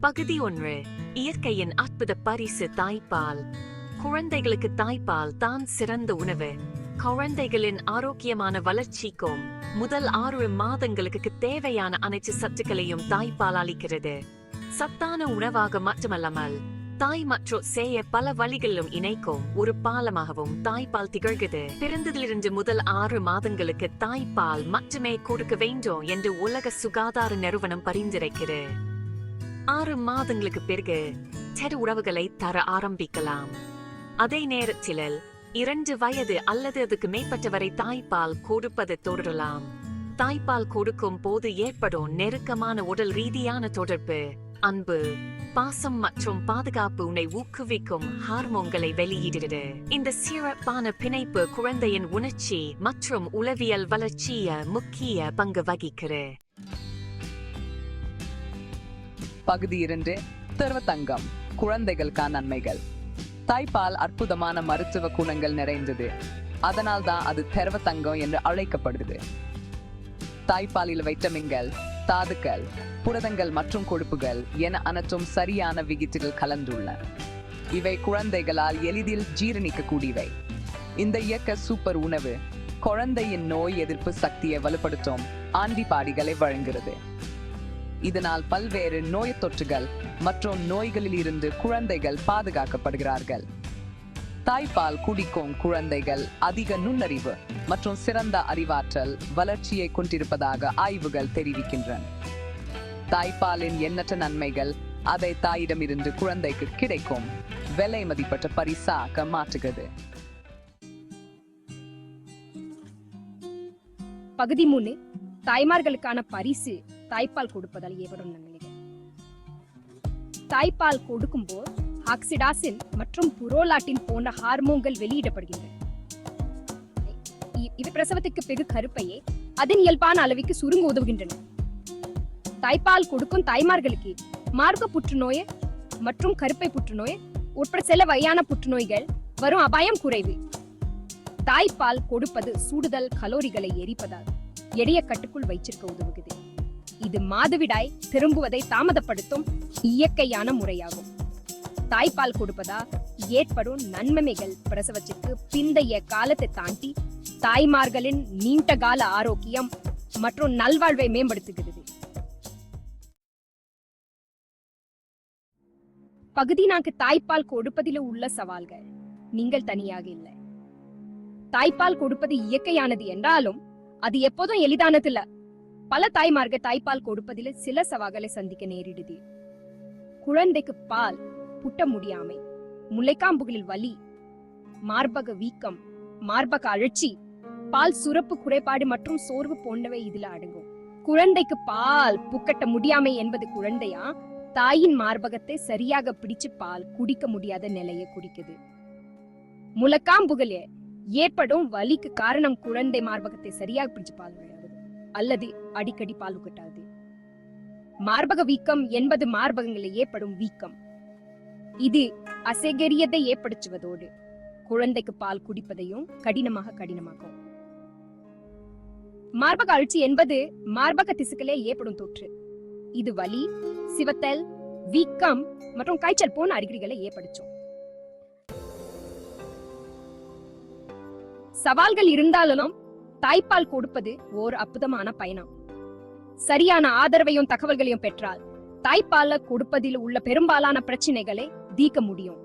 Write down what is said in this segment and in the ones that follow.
பகுதி 1. இயற்கையின் அற்புத பரிசு தாய்ப்பால். குழந்தைகளுக்கு தாய்ப்பால் தான் சிறந்த உணவு. குழந்தைகளின் ஆரோக்கியமான வளர்ச்சிக்கும் முதல் 6 மாதங்களுக்கு தேவையான அனைத்து சத்துக்களையும் தாய்ப்பால் அளிக்கிறது. சத்தான உணவாக மட்டுமல்லாமல் தாய் மற்றும் சேய பல வழிகளிலும் இணைக்கும் ஒரு பாலமாகவும் தாய்ப்பால் திகழ்கிறது. பிறந்ததிலிருந்து முதல் 6 மாதங்களுக்கு தாய்ப்பால் மட்டுமே கொடுக்க வேண்டும் என்று உலக சுகாதார நிறுவனம் பரிந்துரைக்கிறது. 6 மாதங்களுக்கு பிறகு தெரு உணவுகளை தர ஆரம்பிக்கலாம். அதே நேரத்தில் 2 வயது அல்லது அதுக்கு மேற்பட்டவரை தாய்ப்பால் கொடுப்பது தொடரலாம். தாய்ப்பால் கொடுக்கும் போது ஏற்படும் நெருக்கமான உடல் ரீதியான தொடர்பு, அன்பு, பாசம் மற்றும் பாதுகாப்பு உன்னை ஊக்குவிக்கும் ஹார்மோன்களை வெளியிடுகிறது. இந்த சிறப்பான பிணைப்பு குழந்தையின் உணர்ச்சி மற்றும் உளவியல் வளர்ச்சிய முக்கிய பங்கு வகிக்கிறது. பகுதி 2. தங்கம். குழந்தைகளுக்கான நன்மைகள். தாய்ப்பால் அற்புதமான மருத்துவ குணங்கள் நிறைந்தது. அதனால்தான் அது தங்கம் என்று அழைக்கப்படுகிறது. தாய்ப்பாலில் வைட்டமின்கள், தாதுக்கள், புரதங்கள் மற்றும் கொழுப்புகள் என அனைத்தும் சரியான விகிதத்தில் கலந்துள்ளன. இவை குழந்தைகளால் எளிதில் ஜீரணிக்கக்கூடியவை. இந்த இயக்க சூப்பர் உணவு குழந்தையின் நோய் எதிர்ப்பு சக்தியை வலுப்படுத்தும் ஆன்டிபாடிகளை வழங்குகிறது. இதனால் பல்வேறு நோய் தொற்றுகள் மற்றும் நோய்களில் இருந்து குழந்தைகள் பாதுகாக்கப்படுகிறார்கள். தாய்ப்பால் குடிக்கும் குழந்தைகள் அதிக நுண்ணறிவு மற்றும் சிறந்த அறிவாற்றல் வளர்ச்சியை கொண்டிருப்பதாக ஆய்வுகள் தெரிவிக்கின்றன. தாய்ப்பாலின் எண்ணற்ற நன்மைகள் அதை தாயிடமிருந்து குழந்தைக்கு கிடைக்கும் விலை மதிப்பற்ற பரிசாக மாற்றுகிறது. பகுதி 3. தாய்மார்களுக்கான பரிசு தாய்ப்பால் கொடுப்பதால் ஏற்படும் நன்மைகள். தாய்ப்பால் கொடுக்கும் போது ஆக்சிடாசின் மற்றும் புரோலாட்டின் போன்ற ஹார்மோன்கள் வெளியிடப்படுகின்றன. இவை பிரசவத்துக்கு பிறகு கருப்பையை அதன் இயல்பான அளவுக்கு சுருங்க உதவுகின்றன. தாய்ப்பால் கொடுக்கும் தாய்மார்களுக்கு மார்பக புற்றுநோய் மற்றும் கருப்பை புற்றுநோய் உட்பட சில வகையான புற்றுநோய்கள் வரும் அபாயம் குறைவு. தாய்ப்பால் கொடுப்பது சுடுதல் கலோரிகளை எரிப்பதால் எடைய கட்டுக்குள் வைச்சிருக்க உதவுகிறது. இது மாதவிடாய் திரும்புவதை தாமதப்படுத்தும் இயற்கையான முறையாகும். தாய்ப்பால் கொடுப்பதா ஏற்படும் நன்மைகள் பிரசவத்திற்கு பிந்தைய காலத்தை தாண்டி தாய்மார்களின் நீண்ட கால ஆரோக்கியம் மற்றும் நல்வாழ்வை மேம்படுத்துகிறது. பகுதி 4. தாய்ப்பால் கொடுப்பதில் உள்ள சவால்கள். நீங்கள் தனியாக இல்லை. தாய்ப்பால் கொடுப்பது இயற்கையானது என்றாலும் அது எப்போதும் எளிதானது இல்ல. பல தாய்மார்கள் தாய்ப்பால் கொடுப்பதில் சில சவால்களை சந்திக்க நேரிடுது. குழந்தைக்கு பால் புட்ட முடியாமை, முளைக்காம்புகளில் வலி, மார்பக வீக்கம், மார்பக அழற்சி, பால் சுரப்பு குறைபாடு மற்றும் சோர்வு போன்றவை இதுல அடங்கும். குழந்தைக்கு பால் புக்கட்ட முடியாமை என்பது குழந்தையா தாயின் மார்பகத்தை சரியாக பிடிச்சு பால் குடிக்க முடியாத நிலையை குறிக்குது. முளைக்காம்புகளே ஏற்படும் வலிக்கு காரணம் குழந்தை மார்பகத்தை சரியாக பிடிச்சு பால் விளையாடுது அல்லது அடிக்கடி பால் உக்கட்டாது. மார்பக வீக்கம் என்பது மார்பகங்களில் ஏற்படும் வீக்கம். இது அசைகரியத்தை ஏற்படுத்துவதோடு குழந்தைக்கு பால் குடிப்பதையும் கடினமாக்கும். மார்பக அழற்சி என்பது மார்பக திசுக்களே ஏற்படும் தொற்று. இது வலி, சிவத்தல், வீக்கம் மற்றும் காய்ச்சல் போன்ற அறிகுறிகளை ஏற்படுத்தும். சவால்கள் இருந்தாலும் தாய்ப்பால் கொடுப்பது ஓர் அற்புதமான பயணம். சரியான ஆதரவையும் தகவல்களையும் பெற்றால் தாய்ப்பால கொடுப்பதில் உள்ள பெரும்பாலான பிரச்சனைகளை தீர்க்க முடியும்.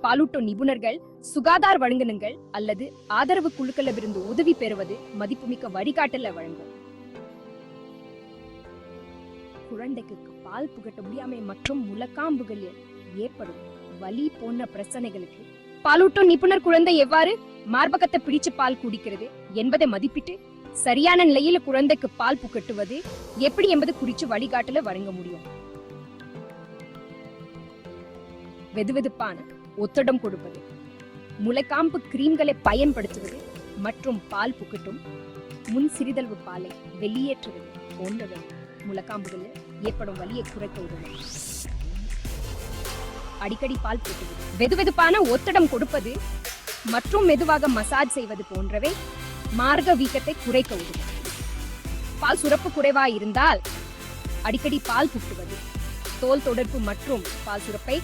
பாலூட்டும் நிபுணர்கள், சுகாதார வழங்குனர்கள் அல்லது ஆதரவு குழுக்களிலிருந்து உதவி பெறுவது மதிப்புமிக்க வழிகாட்டல வழங்கும். குழந்தைக்கு பால் புகட்ட முடியாமை மற்றும் முளைக்காம்புகளில் ஏற்படும் வலி போன்ற பிரச்சனைகளுக்கு பாலூட்டும் நிபுணர் குழந்தை எவ்வாறு மார்பகத்தை பிடிச்சு பால் குடிக்கிறது என்பதை மதிப்பிட்டு சரியான நிலையில குழந்தைக்கு பால் புகட்டுவது எப்படி என்பது குறித்து வழிகாட்டல வழங்க முடியும். வெதுவெதுப்பான ஒத்தடம் கொடுப்பது, முளைக்காம்பு கிரீம்களை பயன்படுத்துவது மற்றும் பால் புகட்டும் முன் சிறிதளவு பாலை வெளியேற்றுவது போன்றவை முளைக்காம்புகளில் ஏற்படும் வலியை குறைக்க உதவும். அடிக்கடி பால் புகட்டுவது, வெதுவெதுப்பான ஒத்தடம் கொடுப்பது மற்றும் மெதுவாக மசாஜ் செய்வது போன்றவை மார்பக வீக்கத்தை குறைக்க உதவும். பால் சுரப்பு குறைவா இருந்தால் அடிக்கடி பால் புட்டுவது, தோல் தொடர்பு மற்றும் பால் சுரப்பை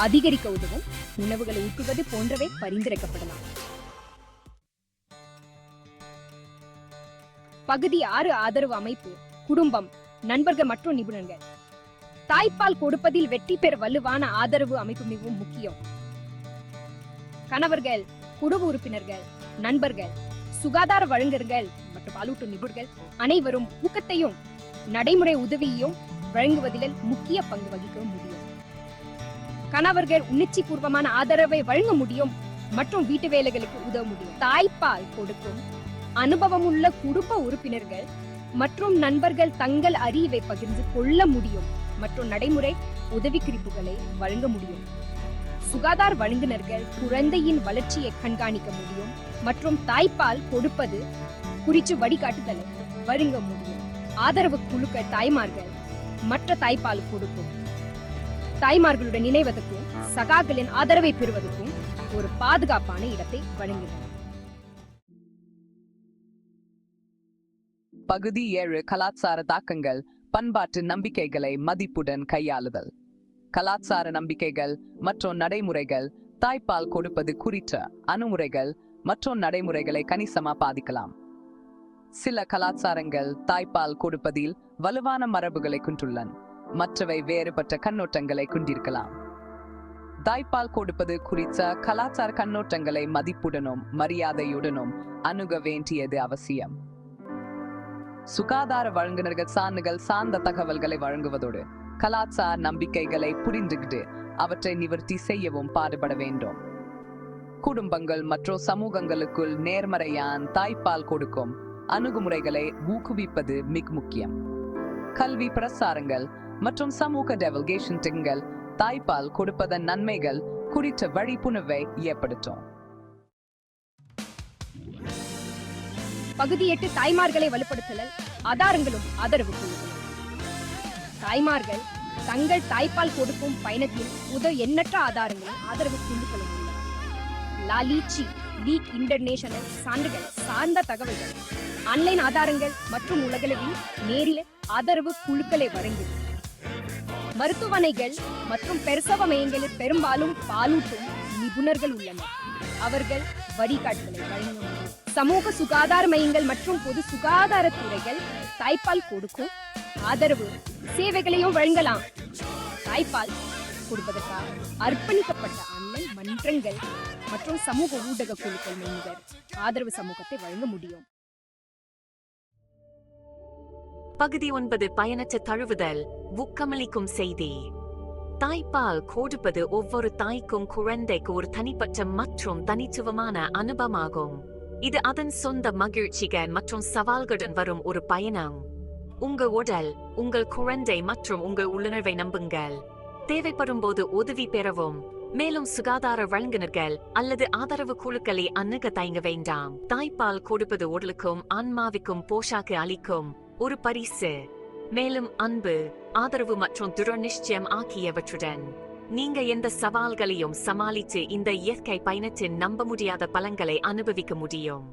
அதிகரிக்க உதவும் உணவுகளை ஊட்டுவது போன்றவை பரிந்துரைக்கப்படலாம். பகுதி 6 ஆதரவு அமைப்பு, குடும்பம், நண்பர்கள் மற்றும் நிபுணர்கள். தாய்ப்பால் கொடுப்பதில் வெற்றி பெற வலுவான ஆதரவு அமைப்பு மிகவும் முக்கியம். கணவர்கள், குடும்ப உறுப்பினர்கள், நண்பர்கள், சுகாதார வழங்குநர்கள் மற்றும் பாலூட்டும் நிபுணர்கள் அனைவரும் ஊக்கத்தையும் நடைமுறை உதவியையும் வழங்குவதில் முக்கிய பங்கு வகிக்க முடியும். கணவர்கள் உணர்ச்சி பூர்வமான ஆதரவை வழங்க முடியும் மற்றும் வீட்டு வேலைகளுக்கு உதவ முடியும். தாய்ப்பால் கொடுக்கும் அனுபவமுள்ள குடும்ப உறுப்பினர்கள் மற்றும் நண்பர்கள் தங்கள் அறிவை பகிர்ந்து கொள்ள முடியும் மற்றும் நடைமுறை உதவிக்குறிப்புகளை வழங்க முடியும். சுகாதார வழங்குநர்கள் குழந்தையின் வளர்ச்சியை கண்காணிக்க முடியும் மற்றும் தாய்ப்பால் கொடுப்பது குறித்து வழிகாட்டுதலை வழங்க முடியும். ஆதரவு குழுக்கள் தாய்மார்கள் மற்ற தாய்ப்பால் கொடுக்கும் தாய்மார்களுடன் இணைவதற்கும் சகாக்களின் ஆதரவை பெறுவதற்கும் ஒரு பாதுகாப்பான இடத்தை வழங்குகிறது. பகுதி 7 கலாச்சார தாக்கங்கள், பண்பாட்டு நம்பிக்கைகளை மதிப்புடன் கையாளுதல். கலாச்சார நம்பிக்கைகள் மற்றும் நடைமுறைகள் தாய்ப்பால் கொடுப்பது குறித்த அணுகுமுறைகள் மற்றும் நடைமுறைகளை கணிசமா பாதிக்கலாம். சில கலாச்சாரங்கள் தாய்ப்பால் கொடுப்பதில் வலுவான மரபுகளை கொண்டுள்ளன, மற்றவை வேறுபட்ட கண்ணோட்டங்களை கொண்டிருக்கலாம். தாய்ப்பால் கொடுப்பது குறித்த கலாச்சார கண்ணோட்டங்களை மதிப்புடனும் மரியாதையுடனும் அணுக வேண்டியது அவசியம். சுகாதார வழங்குநர்கள் சார்ந்த தகவல்களை வழங்குவதோடு கலாச்சார நம்பிக்கைகளை புரிந்துகிட்டு அவற்றை நிவர்த்தி செய்யவும் பாடுபட வேண்டும். குடும்பங்கள் மற்றும் சமூகங்களுக்குள் நேர்மறையான தாய்ப்பால் கொடுக்கும் அணுகுமுறைகளை ஊக்குவிப்பது மிக முக்கியம். கல்வி பிரசாரங்கள் மற்றும் சமூக டெவல்கேஷன் திட்டங்கள் தாய்ப்பால் கொடுப்பதன் நன்மைகள் குறித்த விழிப்புணர்வை ஏற்படுத்தும். பகுதி 8 தாய்மார்களை வலுப்படுத்தல், ஆதாரங்களும் ஆதரவு குழுக்களும். தாய்மார்கள் தங்கள் தாய்ப்பால் கொடுக்கும் பயணத்தில் எண்ணற்ற ஆதாரங்களும் ஆதரவு குழுக்களும் உள்ளன. லாலிச்சி லீக் இன்டர்நேஷனல் சான்றுகள் சார்ந்த தகவல்கள், ஆன்லைன் ஆதாரங்கள் மற்றும் உலகளவில் நேரில் ஆதரவு குழுக்களை வழங்குகிறது. மருத்துவமனைகள் மற்றும் பிரசவ மையங்களில் பெரும்பாலும் பாலூட்டும் நிபுணர்கள் உள்ளனர். அவர்கள் வழிகாட்டுதலை வழங்க முடியும். சமூக சுகாதார மையங்கள் மற்றும் பொது சுகாதாரத்துறைகள் தாய்ப்பால் கொடுக்கும் ஆதரவு சேவைகளையும் வழங்கலாம். தாய்ப்பால் கொடுப்பதற்காக அர்ப்பணிக்கப்பட்ட ஆன்லைன் மன்றங்கள் மற்றும் சமூக ஊடக குழுக்கள் மூலம் ஆதரவு சமூகத்தை வழங்க முடியும். பகுதி 9 பயனற்ற தழுவுதல், ஊக்கமளிக்கும் செய்தி. தாய்ப்பால் கொடுப்பது ஒவ்வொரு தாய்க்கும் குழந்தைக்கு ஒரு தனிப்பட்ட மற்றும் தனித்துவமான அனுபவமாகும். இது அதன் சொந்த மகிழ்ச்சிகள் மற்றும் சவால்களுடன் வரும் ஒரு பயணம். உங்கள் உடல், உங்கள் குழந்தை மற்றும் உங்கள் உள்ளுணர்வை நம்புங்கள். தேவைப்படும் போது உதவி பெறவும். மேலும் சுகாதார வழங்குநர்கள் அல்லது ஆதரவு குழுக்களை அணுக தயங்க வேண்டாம். தாய்ப்பால் கொடுப்பது உடலுக்கும் ஆன்மாவுக்கும் போஷாக்கு அளிக்கும் ஒரு பரிசு. மேலும் அன்பு, ஆதரவு மற்றும் துர நிச்சயம் ஆகியவற்றுடன் நீங்க எந்த சவால்களையும் சமாளித்து இந்த இயற்கை பயணத்தின் நம்ப முடியாத பலன்களை அனுபவிக்க முடியும்.